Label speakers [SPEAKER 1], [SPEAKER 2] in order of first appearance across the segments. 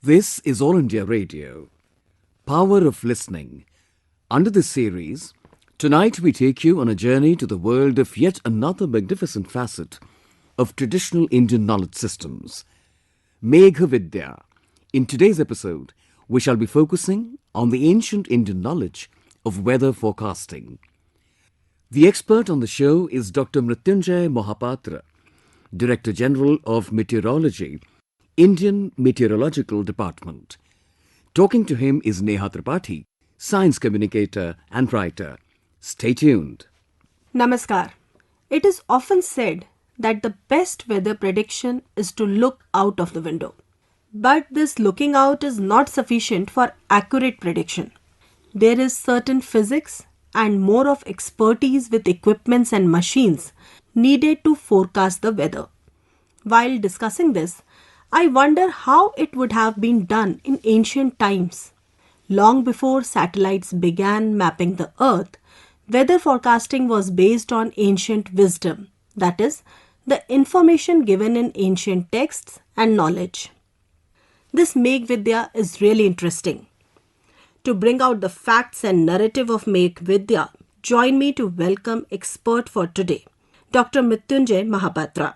[SPEAKER 1] This is All India Radio, Power of Listening. Under this series, tonight we take you on a journey to the world of yet another magnificent facet of traditional Indian knowledge systems, Megh Vidya. In today's episode, we shall be focusing on the ancient Indian knowledge of weather forecasting. The expert on the show is Dr. Mrityunjay Mohapatra, Director General of Meteorology, Indian Meteorological Department. Talking to him is Neha Tripathi, science communicator and writer. Stay tuned.
[SPEAKER 2] Namaskar. It is often said that the best weather prediction is to look out of the window. But this looking out is not sufficient for accurate prediction. There is certain physics and more of expertise with equipments and machines needed to forecast the weather. While discussing this, I wonder how it would have been done in ancient times. Long before satellites began mapping the earth, weather forecasting was based on ancient wisdom, that is, the information given in ancient texts and knowledge. This Megh Vidya is really interesting. To bring out the facts and narrative of Megh Vidya, join me to welcome expert for today, Dr. Mrityunjay Mohapatra.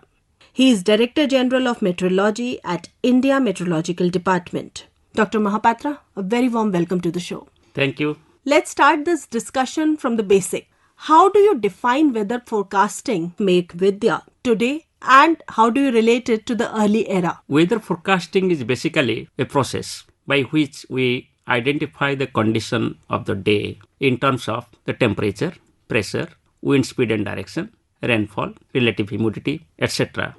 [SPEAKER 2] He is Director General of Meteorology at India Meteorological Department. Dr. Mohapatra, a very warm welcome to the show.
[SPEAKER 3] Thank you.
[SPEAKER 2] Let's start this discussion from the basic. How do you define weather forecasting, Megh Vidya, today, and how do you relate it to the early era?
[SPEAKER 3] Weather forecasting is basically a process by which we identify the condition of the day in terms of the temperature, pressure, wind speed and direction, rainfall, relative humidity, etc.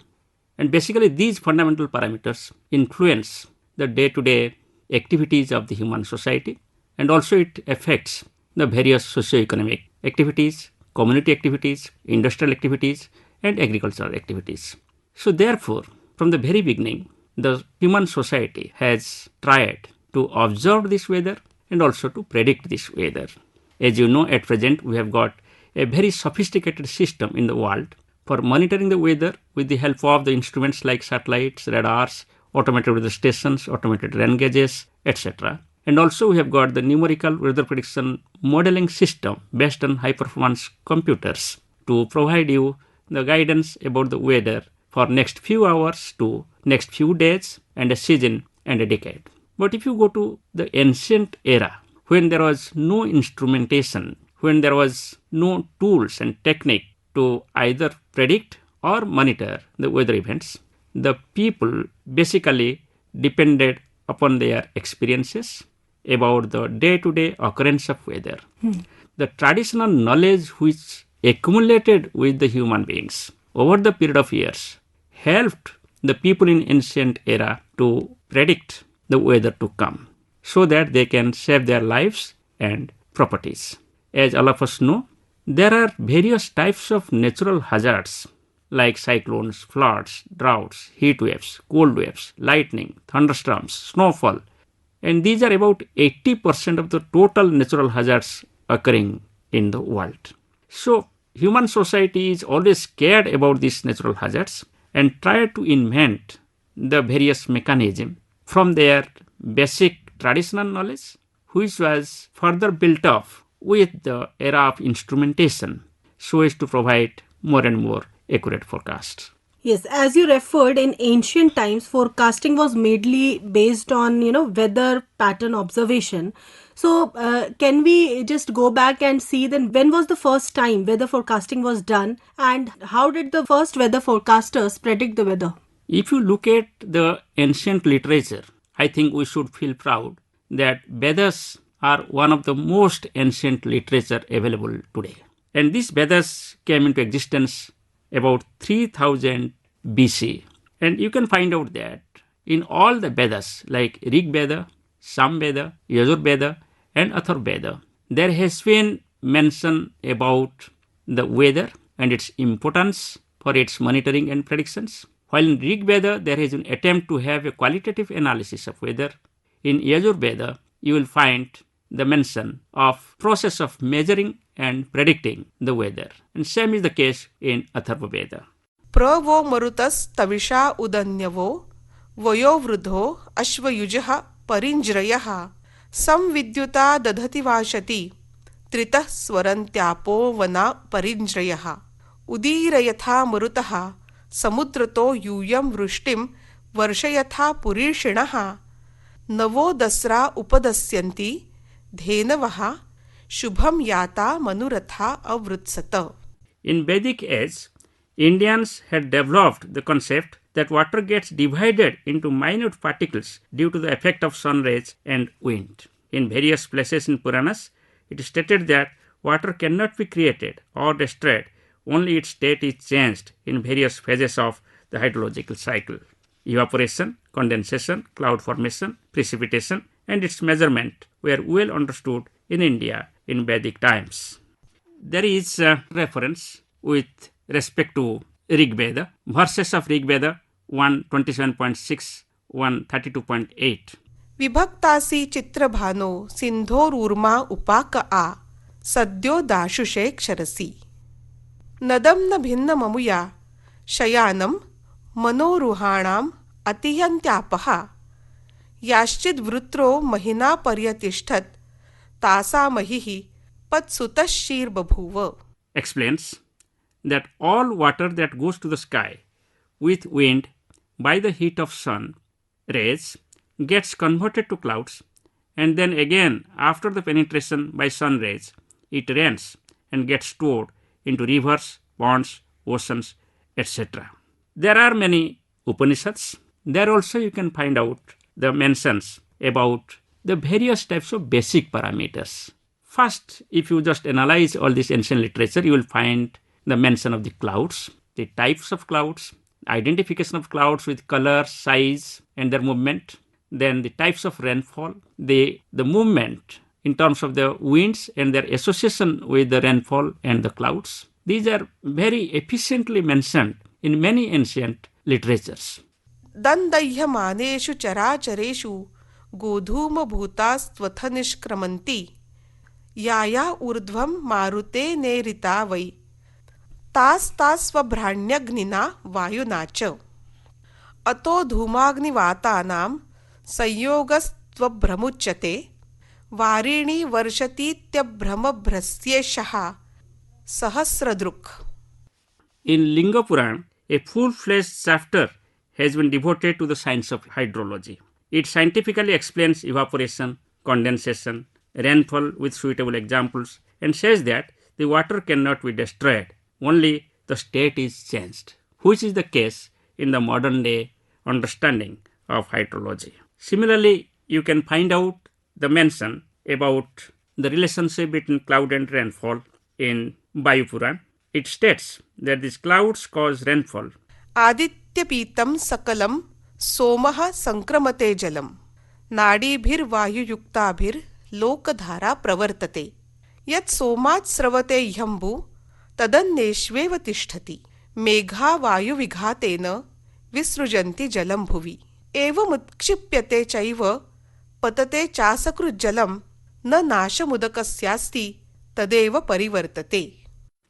[SPEAKER 3] And basically these fundamental parameters influence the day-to-day activities of the human society, and also it affects the various socio-economic activities, community activities, industrial activities and agricultural activities. So therefore, from the very beginning, the human society has tried to observe this weather and also to predict this weather. As you know, at present we have got a very sophisticated system in the world for monitoring the weather with the help of the instruments like satellites, radars, automated weather stations, automated rain gauges, etc. And also we have got the numerical weather prediction modeling system based on high-performance computers to provide you the guidance about the weather for next few hours to next few days and a season and a decade. But if you go to the ancient era, when there was no instrumentation, when there was no tools and technique to either predict or monitor the weather events, the people basically depended upon their experiences about the day-to-day occurrence of weather. The traditional knowledge which accumulated with the human beings over the period of years helped the people in ancient era to predict the weather to come so that they can save their lives and properties. As all of us know, there are various types of natural hazards like cyclones, floods, droughts, heat waves, cold waves, lightning, thunderstorms, snowfall. And these are about 80% of the total natural hazards occurring in the world. So, human society is always cared about these natural hazards and tried to invent the various mechanisms from their basic traditional knowledge, which was further built up with the era of instrumentation so as to provide more and more accurate forecasts.
[SPEAKER 2] Yes, as you referred, in ancient times, forecasting was mainly based on, weather pattern observation. So, can we just go back and see then when was the first time weather forecasting was done and how did the first weather forecasters predict the weather?
[SPEAKER 3] If you look at the ancient literature, I think we should feel proud that Vedas are one of the most ancient literature available today. And these Vedas came into existence about 3000 BC. And you can find out that in all the Vedas like Rig Veda, Sam Veda, Yajur Veda and Athar Veda, there has been mention about the weather and its importance for its monitoring and predictions. While in Rig Veda, there has been attempt to have a qualitative analysis of weather. In Yajur Veda, you will find the mention of process of measuring and predicting the weather. And same is the case in Atharva Veda.
[SPEAKER 4] Pravo marutas tavisha udanyavo वयोवृद्धो अश्वयुजः परिञ्ज्रयः संविद्युता दधति वाशति त्रितः स्वरन्त्यापो वना परिञ्ज्रयः उदीरयथा मरुतः समुद्रतो यूयं वृष्टिं वर्षयथा पुरीषिणः नवो दस्रा उपदस्यन्ति धेनवः शुभं याता मनुरथा अवृत्सत.
[SPEAKER 3] In Vedic age, Indians had developed the concept that water gets divided into minute particles due to the effect of sun rays and wind. In various places in Puranas, it is stated that water cannot be created or destroyed, only its state is changed in various phases of the hydrological cycle. Evaporation, condensation, cloud formation, precipitation, and its measurement were well understood in India in Vedic times. There is a reference with respect to Rig Veda, verses of Rig Veda 127.6, 132.8.
[SPEAKER 4] विभक्तासि चित्रभानो सिन्धोरूर्मा उपाक आ सद्यो दाशुषे क्षरसि नदं न भिन्नममुया शयानं मनोरुहाणाम् अतिहन्त्यापः याश्चिद्वृत्रो महिना पर्यतिष्ठत् तासामहिः पत्सुतश्शीर्बभूव.
[SPEAKER 3] Explains that all water that goes to the sky with wind by the heat of sun rays gets converted to clouds, and then again after the penetration by sun rays it rains and gets stored into rivers, ponds, oceans, etc. There are many Upanishads. There also you can find out the mentions about the various types of basic parameters. First, if you just analyze all this ancient literature, you will find the mention of the clouds, the types of clouds, identification of clouds with color, size, and their movement, then the types of rainfall, the movement in terms of the winds and their association with the rainfall and the clouds. These are very efficiently mentioned in many ancient literatures.
[SPEAKER 4] दन्दह्यमानेषु चराचरेषु गोधूमभूतास्त्वथ निष्क्रमन्ति याया ऊर्ध्वं मारुते नेरिता वै तास्तास्वभ्राण्यग्निना वायुना च अतो धूमाग्निवातानां संयोगस्त्वभ्रमुच्यते वारिणी वर्षतीत्यभ्रमभ्रस्येषः सहस्रदृक्.
[SPEAKER 3] In Linga Puran, a full-fledged chapter has been devoted to the science of hydrology. It scientifically explains evaporation, condensation, rainfall with suitable examples, and says that the water cannot be destroyed, only the state is changed, which is the case in the modern day understanding of hydrology. Similarly, you can find out the mention about the relationship between cloud and rainfall in Vayu Puran. It states that these clouds cause rainfall.
[SPEAKER 4] आदित्यपीतं सकलं सोमः संक्रमते जलं नाडीभिर्वायुयुक्ताभिर्लोकधारा प्रवर्तते यत् सोमात् स्रवते ह्यम्बु तदन्येष्वेव तिष्ठति मेघा वायुविघातेन विसृजन्ति जलं भुवि एवमुत्क्षिप्यते चैव पतते चासकृज्जलं न नाशमुदकस्यास्ति तदेव परिवर्तते.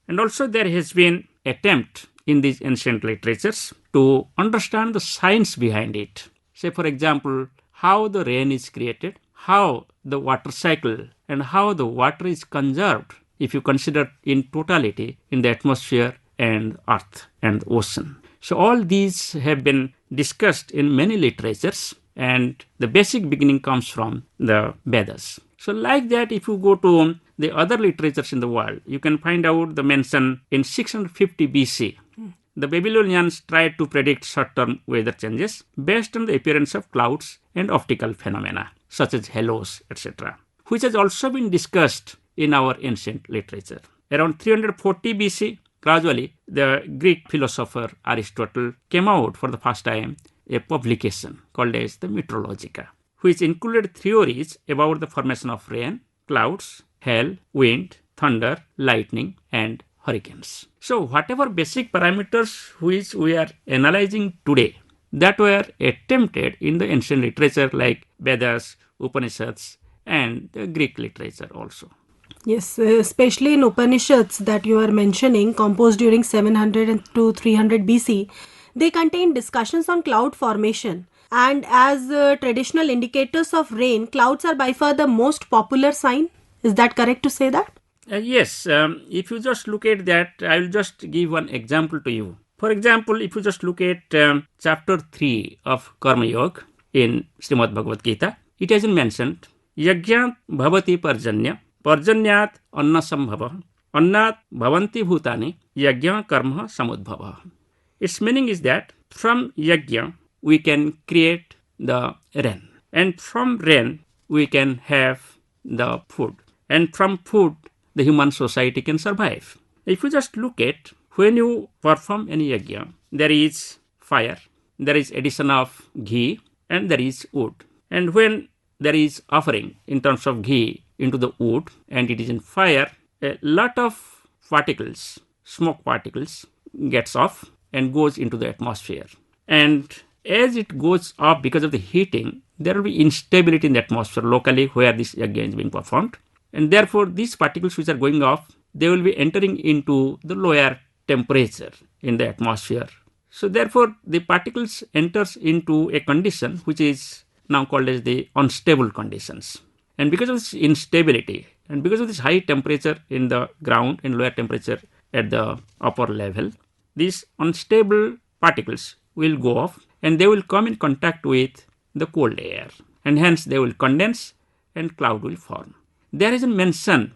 [SPEAKER 3] And also there has been attempt in these ancient literatures to understand the science behind it. Say for example, how the rain is created, how the water cycle and how the water is conserved if you consider in totality in the atmosphere and earth and ocean. So all these have been discussed in many literatures, and the basic beginning comes from the Vedas. So like that, if you go to the other literatures in the world, you can find out the mention in 650 BC. The Babylonians tried to predict short-term weather changes based on the appearance of clouds and optical phenomena such as halos, etc., which has also been discussed in our ancient literature. Around 340 BC, gradually the Greek philosopher Aristotle came out for the first time a publication called as the Meteorologica, which included theories about the formation of rain, clouds, hail, wind, thunder, lightning, and hurricanes. So whatever basic parameters which we are analyzing today that were attempted in the ancient literature like Vedas, Upanishads, and the Greek literature also.
[SPEAKER 2] Yes, especially in Upanishads that you are mentioning, composed during 700 to 300 BC, they contain discussions on cloud formation And as traditional indicators of rain, clouds are by far the most popular sign. Is that correct to say that?
[SPEAKER 3] Yes, if you just look at that, I will just give one example to you. For example, if you just look at chapter 3 of Karma Yoga in Srimad Bhagavad Gita, it has been mentioned, Yajnat bhavati parjanya, parjanyat anna sambhava, annat bhavanti bhutani, yajna karma samudbhava. Its meaning is that from yajna we can create the rain, and from rain we can have the food, and from food the human society can survive. If you just look at when you perform any yajna, there is fire, there is addition of ghee, and there is wood. And when there is offering in terms of ghee into the wood and it is in fire, a lot of particles, smoke particles, gets off and goes into the atmosphere. And as it goes up because of the heating, there will be instability in the atmosphere locally where this yajna is being performed. And therefore, these particles which are going off, they will be entering into the lower temperature in the atmosphere. So therefore, the particles enters into a condition which is now called as the unstable conditions. And because of this instability and because of this high temperature in the ground and lower temperature at the upper level, these unstable particles will go off and they will come in contact with the cold air, and hence they will condense and cloud will form. There is a mention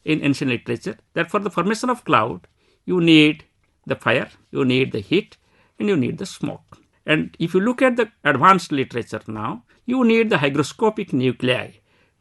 [SPEAKER 3] in ancient literature that for the formation of cloud, you need the fire, you need the heat, and you need the smoke. And if you look at the advanced literature now, you need the hygroscopic nuclei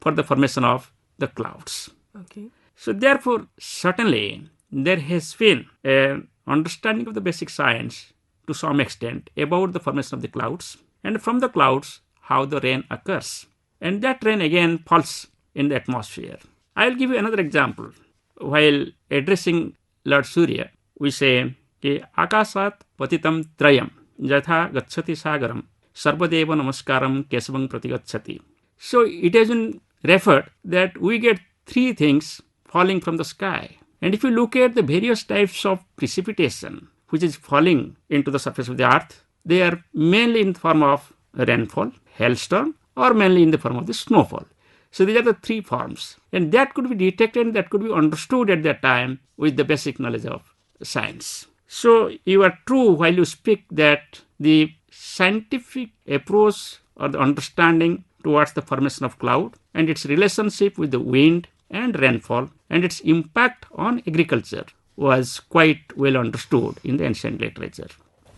[SPEAKER 3] for the formation of the clouds.
[SPEAKER 2] Okay.
[SPEAKER 3] So therefore, certainly there has been an understanding of the basic science to some extent about the formation of the clouds, and from the clouds how the rain occurs. And that rain again falls in the atmosphere. I will give you another example. While addressing Lord Surya, we say, Akasat patitam trayam jatha gacchati sagaram sarvadeva namaskaram kesavam pratigacchati. So it has been referred that we get three things falling from the sky. And if you look at the various types of precipitation which is falling into the surface of the earth, they are mainly in the form of rainfall, hailstorm, or mainly in the form of the snowfall. So these are the three forms. And that could be detected, that could be understood at that time with the basic knowledge of science. So you are true while you speak that the scientific approach or the understanding towards the formation of cloud and its relationship with the wind and rainfall and its impact on agriculture was quite well understood in the ancient literature.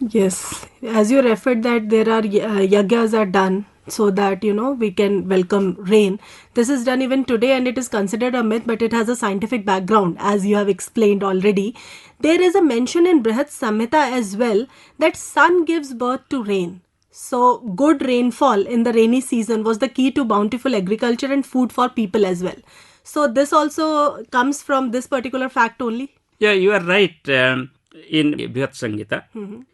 [SPEAKER 2] Yes, as you referred that there are yajnas are done so that we can welcome rain. This is done even today and it is considered a myth, but it has a scientific background as you have explained already. There is a mention in Brihat Samhita as well that sun gives birth to rain. So good rainfall in the rainy season was the key to bountiful agriculture and food for people as well. So this also comes from this particular fact only.
[SPEAKER 3] Yeah, you are right. In Brihat Samhita,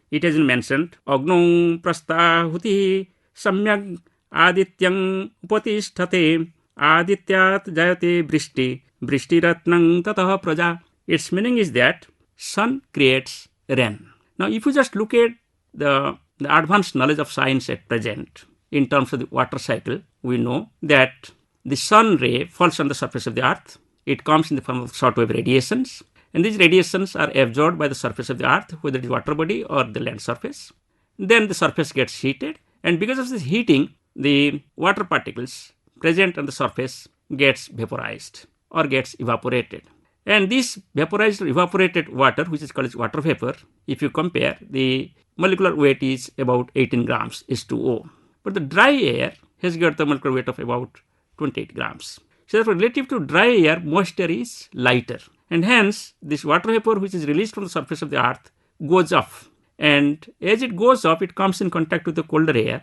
[SPEAKER 3] it has been mentioned, Agno prastahuti samyak adityang upatisthate adityat jayate brishti brishtiratnang tatah praja. Its meaning is that sun creates rain. Now, if you just look at the advanced knowledge of science at present in terms of the water cycle, we know that the sun ray falls on the surface of the earth. It comes in the form of shortwave radiations. And these radiations are absorbed by the surface of the earth, whether it is water body or the land surface. Then the surface gets heated, and because of this heating, the water particles present on the surface gets vaporized or gets evaporated. And this vaporized or evaporated water, which is called as water vapor, if you compare, the molecular weight is about 18 grams H2O. But the dry air has got the molecular weight of about 28 grams. So therefore, relative to dry air, moisture is lighter. And hence, this water vapor which is released from the surface of the earth goes up. And as it goes up, it comes in contact with the colder air.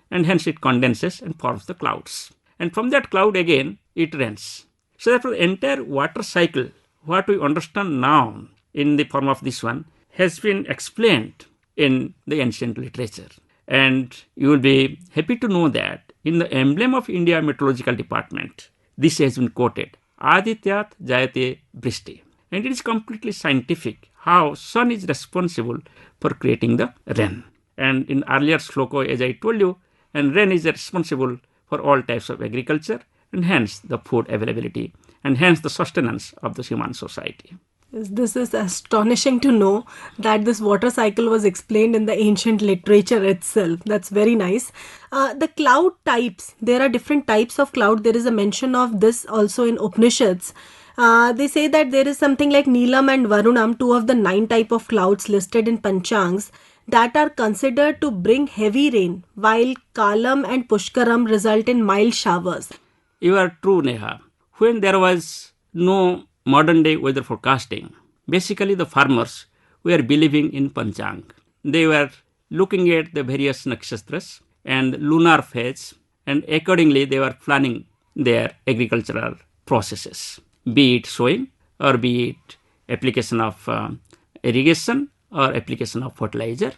[SPEAKER 3] And hence, it condenses and forms the clouds. And from that cloud again, it rains. So therefore, the entire water cycle, what we understand now in the form of this one, has been explained in the ancient literature. And you will be happy to know that in the emblem of India Meteorological Department, this has been quoted. Adityat jayate brishti. And it is completely scientific how sun is responsible for creating the rain. And in earlier sloka, as I told you, and rain is responsible for all types of agriculture and hence the food availability and hence the sustenance of the human society.
[SPEAKER 2] Yes, this is astonishing to know that this water cycle was explained in the ancient literature itself. That's very nice. The cloud types, there are different types of cloud. There is a mention of this also in Upanishads. They say that there is something like Neelam and Varunam, two of the 9 type of clouds listed in Panchangs, that are considered to bring heavy rain, while Kalam and Pushkaram result in mild showers.
[SPEAKER 3] You are true, Neha. When there was no modern day weather forecasting, basically the farmers were believing in Panchang. They were looking at the various nakshatras and lunar phase, and accordingly they were planning their agricultural processes, be it sowing or be it application of irrigation or application of fertilizer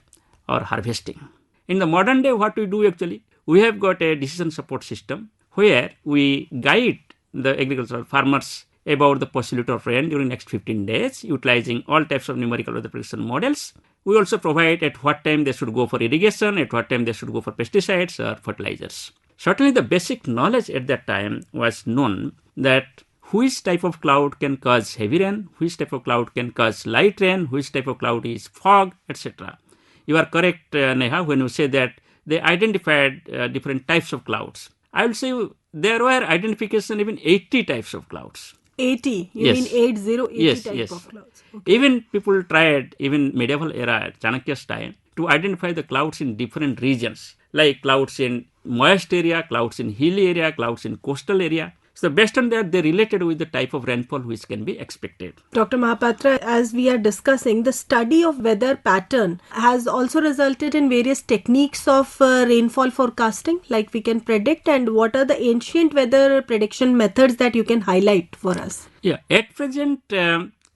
[SPEAKER 3] or harvesting. In the modern day, what we do actually, we have got a decision support system where we guide the agricultural farmers about the possibility of rain during next 15 days, utilizing all types of numerical weather prediction models. We also provide at what time they should go for irrigation, at what time they should go for pesticides or fertilizers. Certainly the basic knowledge at that time was known that which type of cloud can cause heavy rain, which type of cloud can cause light rain, which type of cloud is fog, etc. You are correct, Neha, when you say that they identified different types of clouds. I will say there were identification even 80 types of clouds.
[SPEAKER 2] 80? You
[SPEAKER 3] Yes.
[SPEAKER 2] mean 80
[SPEAKER 3] Yes,
[SPEAKER 2] type
[SPEAKER 3] yes.
[SPEAKER 2] of clouds? Okay.
[SPEAKER 3] Even people tried, even medieval era, Chanakya's time, to identify the clouds in different regions, like clouds in moist area, clouds in hilly area, clouds in coastal area. So based on that, they related with the type of rainfall which can be expected.
[SPEAKER 2] Dr. Mahapatra, as we are discussing, the study of weather pattern has also resulted in various techniques of rainfall forecasting, like we can predict, and what are the ancient weather prediction methods that you can highlight for us?
[SPEAKER 3] Yeah, at present,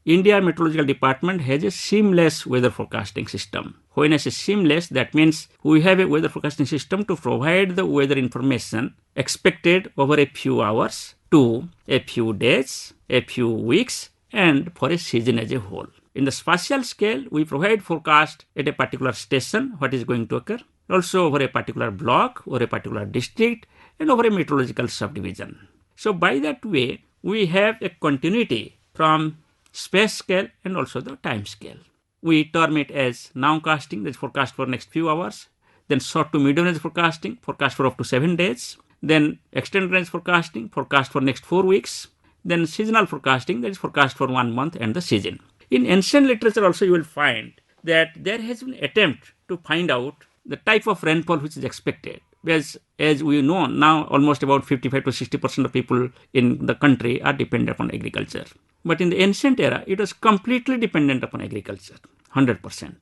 [SPEAKER 3] India Meteorological Department has a seamless weather forecasting system. When I say seamless, that means we have a weather forecasting system to provide the weather information expected over a few hours to a few days, a few weeks, and for a season as a whole. In the spatial scale, we provide forecast at a particular station, what is going to occur, also over a particular block or a particular district, and over a meteorological subdivision. So by that way, we have a continuity from space scale and also the time scale. We term it as nowcasting, that's forecast for next few hours. Then short to medium range forecasting, forecast for up to 7 days. Then extended range forecasting, forecast for next 4 weeks. Then seasonal forecasting, that is forecast for 1 month and the season. In ancient literature also you will find that there has been attempt to find out the type of rainfall which is expected. As we know now, almost about 55 to 60% of people in the country are dependent upon agriculture. But in the ancient era, it was completely dependent upon agriculture, 100%.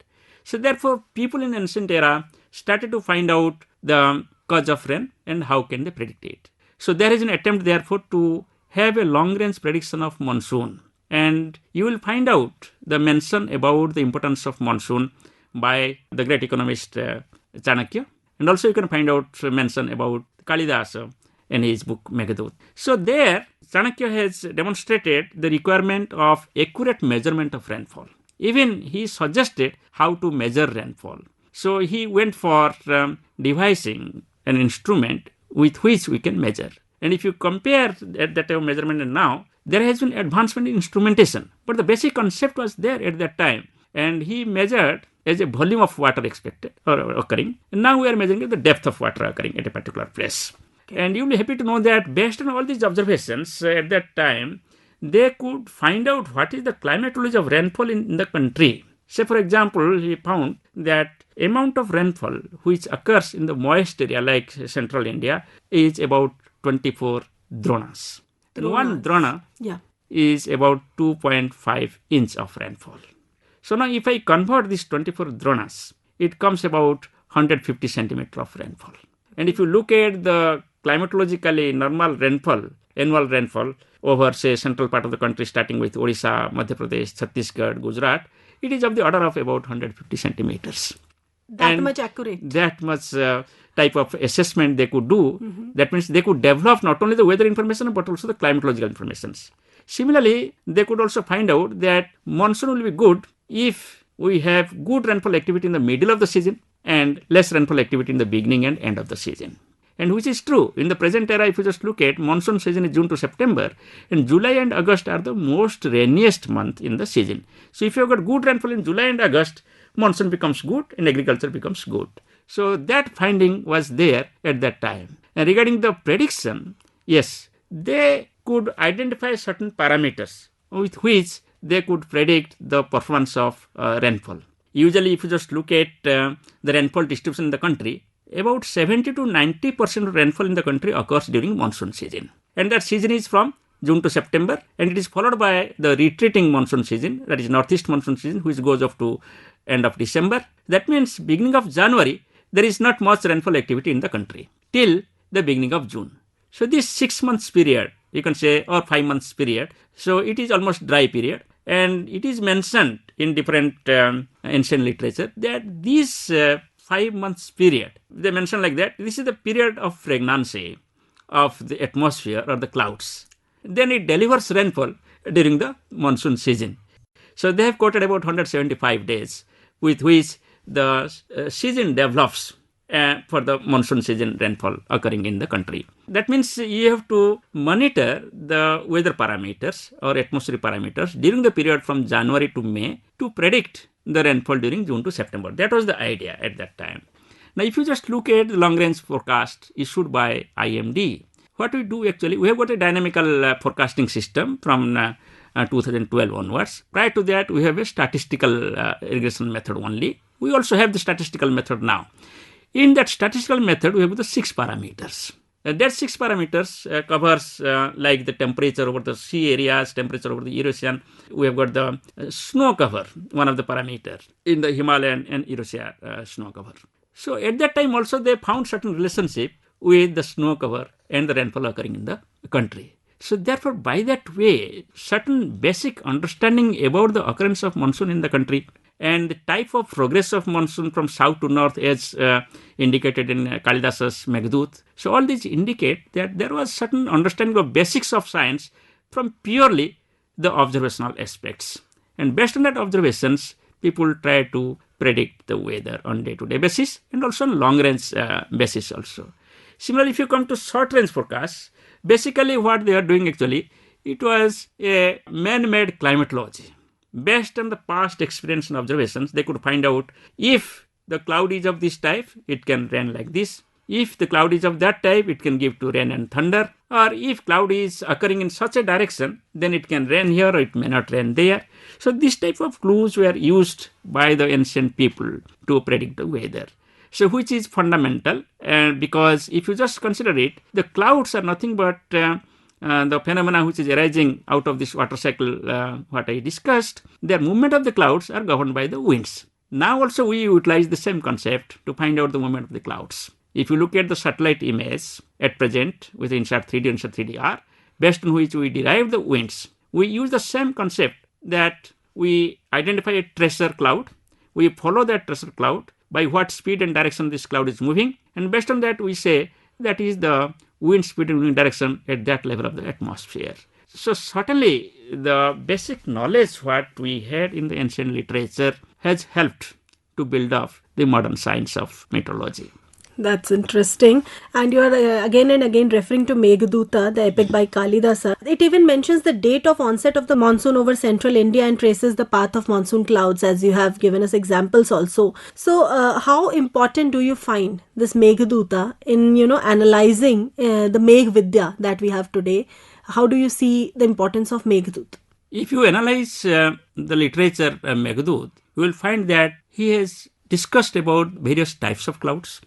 [SPEAKER 3] So therefore, people in the ancient era started to find out the cause of rain and how can they predict it. So there is an attempt therefore to have a long-range prediction of monsoon. And you will find out the mention about the importance of monsoon by the great economist Chanakya. And also you can find out mention about Kalidasa in his book Megh. So there, Chanakya has demonstrated the requirement of accurate measurement of rainfall. Even he suggested how to measure rainfall. So he went for devising an instrument with which we can measure. And if you compare at that time of measurement and now, there has been advancement in instrumentation. But the basic concept was there at that time. And he measured as a volume of water expected or occurring. And now we are measuring the depth of water occurring at a particular place. Okay. And you'll be happy to know that based on all these observations at that time, they could find out what is the climatology of rainfall in the country. Say, for example, he found that amount of rainfall which occurs in the moist area like central India is about 24 dronas. And one drona is about 2.5 inch of rainfall. So now if I convert these 24 dronas, it comes about 150 centimeter of rainfall. And if you look at the climatologically normal rainfall, annual rainfall over say central part of the country starting with Odisha, Madhya Pradesh, Chhattisgarh, Gujarat, it is of the order of about 150 centimeters.
[SPEAKER 2] That much accurate.
[SPEAKER 3] That much type of assessment they could do. Mm-hmm. That means they could develop not only the weather information but also the climatological information. Similarly, they could also find out that monsoon will be good if we have good rainfall activity in the middle of the season and less rainfall activity in the beginning and end of the season. And which is true. In the present era, if you just look at monsoon season is June to September, and July and August are the most rainiest month in the season. So if you have got good rainfall in July and August, monsoon becomes good and agriculture becomes good. So that finding was there at that time. And regarding the prediction, yes, they could identify certain parameters with which they could predict the performance of rainfall. Usually, if you just look at the rainfall distribution in the country, about 70 to 90% of rainfall in the country occurs during monsoon season. And that season is from June to September, and it is followed by the retreating monsoon season, that is northeast monsoon season, which goes up to end of December. That means beginning of January, there is not much rainfall activity in the country till the beginning of June. So this 6 months period, you can say, or 5 months period, so it is almost dry period. And it is mentioned in different ancient literature that this 5 months period, they mention like that, this is the period of pregnancy of the atmosphere or the clouds. Then it delivers rainfall during the monsoon season. So they have quoted about 175 days with which the season develops for the monsoon season rainfall occurring in the country. That means you have to monitor the weather parameters or atmospheric parameters during the period from January to May to predict the rainfall during June to September. That was the idea at that time. Now, if you just look at the long-range forecast issued by IMD, what we do actually, we have got a dynamical forecasting system from 2012 onwards. Prior to that, we have a statistical regression method only. We also have the statistical method now. In that statistical method, we have the 6 parameters. That 6 parameters covers like the temperature over the sea areas, temperature over the erosion. We have got the snow cover, one of the parameters in the Himalayan and Eurasia snow cover. So at that time also they found certain relationship with the snow cover and the rainfall occurring in the country. So therefore, by that way, certain basic understanding about the occurrence of monsoon in the country and the type of progress of monsoon from south to north as indicated in Kalidasa's Megh. So all these indicate that there was certain understanding of basics of science from purely the observational aspects. And based on that observations, people try to predict the weather on day-to-day basis and also on long-range basis also. Similarly, if you come to short-range forecasts, basically what they are doing actually, it was a man-made climatology. Based on the past experience and observations, they could find out if the cloud is of this type, it can rain like this. If the cloud is of that type, it can give to rain and thunder. Or if cloud is occurring in such a direction, then it can rain here or it may not rain there. So this type of clues were used by the ancient people to predict the weather. So which is fundamental, because if you just consider it, the clouds are nothing but the phenomena which is arising out of this water cycle, what I discussed. The movement of the clouds are governed by the winds. Now also we utilize the same concept to find out the movement of the clouds. If you look at the satellite image at present with INSAT 3D and INSAT 3DR, based on which we derive the winds, we use the same concept that we identify a tracer cloud, we follow that tracer cloud, by what speed and direction this cloud is moving, and based on that we say that is the wind speed and wind direction at that level of the atmosphere. So certainly the basic knowledge what we had in the ancient literature has helped to build up the modern science of meteorology.
[SPEAKER 2] That's interesting. And you are again and again referring to Megh, the epic by Kalidasa. It even mentions the date of onset of the monsoon over central India and traces the path of monsoon clouds, as you have given us examples also. So how important do you find this Megh in, analyzing the Megh Vidya that we have today? How do you see the importance of Megh?
[SPEAKER 3] If you analyze the literature Megh, you will find that he has discussed about various types of clouds.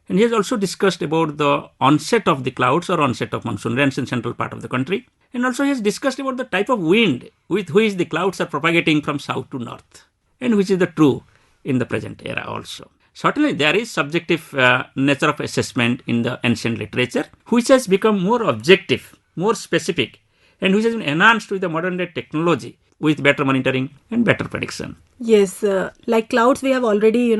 [SPEAKER 3] And he has also discussed about the onset of the clouds or onset of monsoon rains in central part of the country. And also he has discussed about the type of wind with which the clouds are propagating from south to north, and which is the true in the present era also. Certainly there is subjective nature of assessment in the ancient literature, which has become more objective, more specific, and which has been enhanced with the modern day technology with better monitoring and better prediction.
[SPEAKER 2] Yes, like clouds we have already,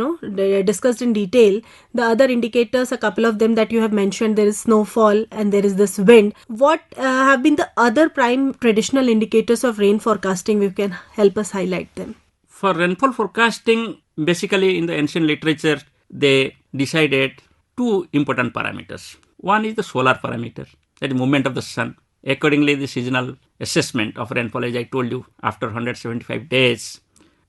[SPEAKER 2] discussed in detail. The other indicators, a couple of them that you have mentioned, there is snowfall and there is this wind. What have been the other prime traditional indicators of rain forecasting? You can help us highlight them.
[SPEAKER 3] For rainfall forecasting, basically in the ancient literature, they decided two important parameters. One is the solar parameter, that is movement of the sun. Accordingly, the seasonal assessment of rainfall, as I told you, after 175 days,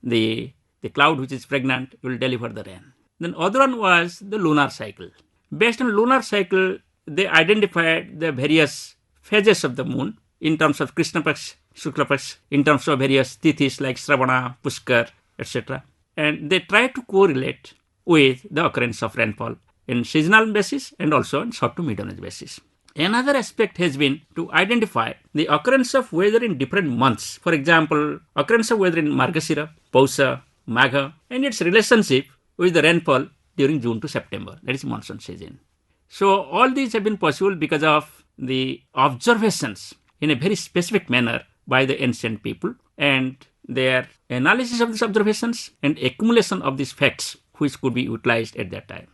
[SPEAKER 3] the cloud which is pregnant will deliver the rain. Then other one was the lunar cycle. Based on lunar cycle, they identified the various phases of the moon in terms of Krishna Paksha, Shukla Paksha, in terms of various tithis like Shravana, Pushkar, etc. And they try to correlate with the occurrence of rainfall in seasonal basis and also in short to medium range basis. Another aspect has been to identify the occurrence of weather in different months. For example, occurrence of weather in Margashira, Pausha, Megh, and its relationship with the rainfall during June to September, that is monsoon season. So all these have been possible because of the observations in a very specific manner by the ancient people and their analysis of these observations and accumulation of these facts which could be utilized at that time.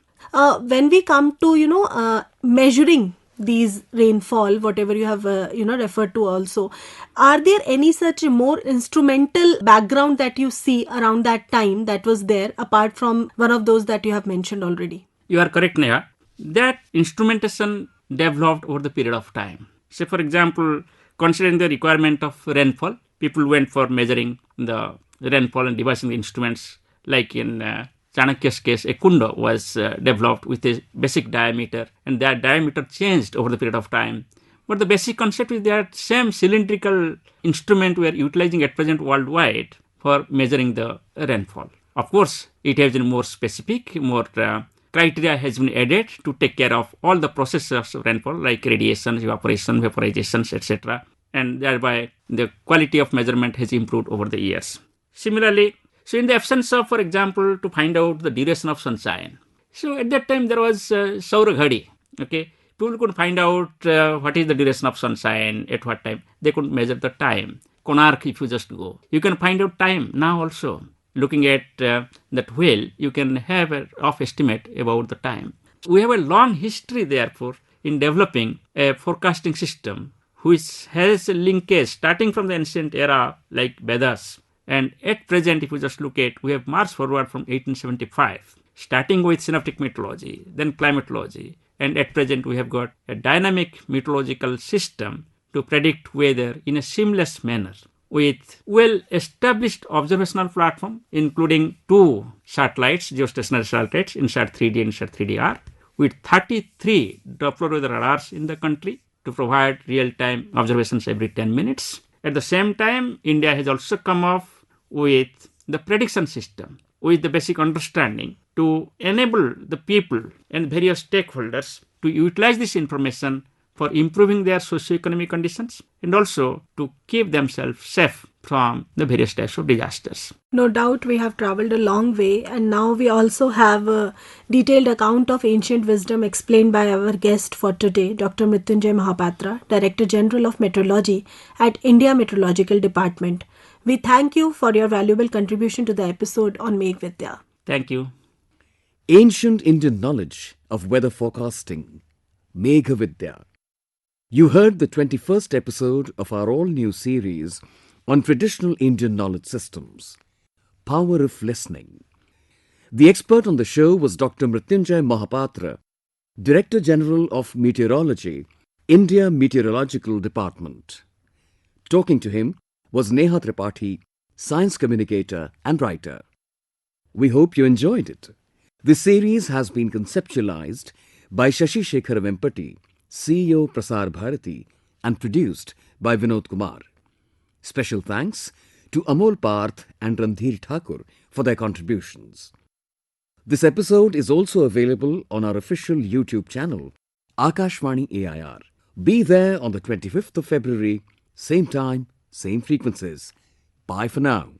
[SPEAKER 2] When we come to, measuring these rainfall, whatever you have, referred to also, are there any such more instrumental background that you see around that time that was there, apart from one of those that you have mentioned already?
[SPEAKER 3] You are correct, Neha. That instrumentation developed over the period of time. Say, for example, considering the requirement of rainfall, people went for measuring the rainfall and devising the instruments. Like in Chanakya's case, a kunda was developed with a basic diameter, and that diameter changed over the period of time. But the basic concept is that same cylindrical instrument we are utilizing at present worldwide for measuring the rainfall. Of course, it has been more specific, more criteria has been added to take care of all the processes of rainfall like radiation, evaporation, vaporizations, etc. And thereby the quality of measurement has improved over the years. Similarly, so in the absence of, for example, to find out the duration of sunshine. So at that time there was Saura Ghadi. Okay, people could find out what is the duration of sunshine, at what time. They could measure the time. Konark, if you just go, you can find out time now also. Looking at that whale, you can have a rough estimate about the time. We have a long history, therefore, in developing a forecasting system which has a linkage starting from the ancient era like Vedas. And at present, if you just look at, we have marched forward from 1875, starting with synoptic meteorology, then climatology, and at present we have got a dynamic meteorological system to predict weather in a seamless manner with well-established observational platform, including two satellites, geostationary satellites, INSAT 3D and INSAT 3DR, with 33 Doppler weather radars in the country to provide real-time observations every 10 minutes. At the same time, India has also come up with the prediction system with the basic understanding to enable the people and various stakeholders to utilize this information for improving their socio-economic conditions and also to keep themselves safe from the various types of disasters.
[SPEAKER 2] No doubt we have traveled a long way, and now we also have a detailed account of ancient wisdom explained by our guest for today, Dr. Mrityunjay Mohapatra, Director General of Meteorology at India Meteorological Department. We thank you for your valuable contribution to the episode on Megh Vidya.
[SPEAKER 3] Thank you.
[SPEAKER 1] Ancient Indian knowledge of weather forecasting, Megh Vidya. You heard the 21st episode of our all-new series on traditional Indian knowledge systems, Power of Listening. The expert on the show was Dr. Mrityunjay Mohapatra, Director General of Meteorology, India Meteorological Department. Talking to him was Neha Tripathi, science communicator and writer. We hope you enjoyed it. This series has been conceptualized by Shashi Shekhar Vempati, CEO Prasar Bharati, and produced by Vinod Kumar. Special thanks to Amol Parth and Randhir Thakur for their contributions. This episode is also available on our official YouTube channel, Akashvani AIR. Be there on the 25th of February, same time, same frequencies. Bye for now.